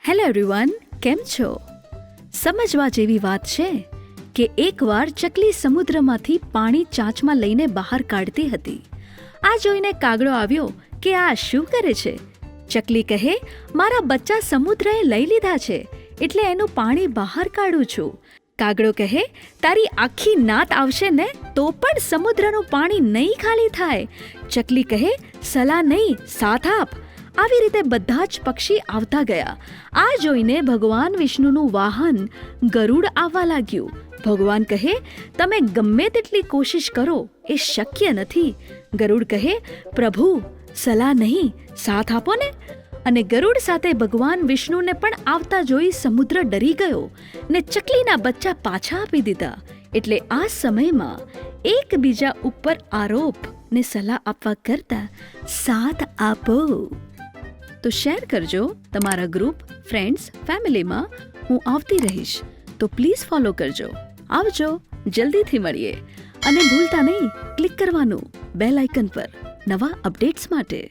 Hello everyone, કેમ છો? સમજવા જેવી વાત છે કે એકવાર ચકલી સમુદ્રમાંથી પાણી ચાંચમાં લઈને બહાર કાઢતી હતી. આ જોઈને કાગડો આવ્યો કે આ શું કરે છે? ચકલી કહે, મારા બચ્ચા સમુદ્રએ લઈ લીધા છે એટલે એનું પાણી બહાર કાઢું છું. કાગડો કહે, તારી આખી નાત આવશે ને તો પણ સમુદ્રનું પાણી નહીં ખાલી થાય. ચકલી કહે, સલાહ નહીં, સાથ આપ. આવી રીતે બધા જ પક્ષી આવતા ગયા. આ જોઈને ભગવાન વિષ્ણુનું વાહન ગરુડ આવવા લાગ્યું. ભગવાન કહે, તમે ગમે તેટલી કોશિશ કરો, એ શક્ય નથી. ગરુડ કહે, પ્રભુ સલાહ નહીં, સાથ આપો ને. અને ગરુડ સાથે ભગવાન વિષ્ણુને પણ આવતા જોઈ સમુદ્ર ડરી ગયો ને ચકલીના બચ્ચા પાછા આપી દીધા. એટલે આ સમયમાં એકબીજા ઉપર આરોપ ને સલાહ આપવા કરતા સાથ આપો. તો શેર કરજો તમારા ગ્રુપ, ફ્રેન્ડ્સ, ફેમિલીમાં. હું આવતી રહીશ, તો પ્લીઝ ફોલો કરજો. આવજો, જલ્દીથી મળીએ. અને ભૂલતા નહીં ક્લિક કરવાનું બેલ આઇકન પર નવા અપડેટ્સ માટે.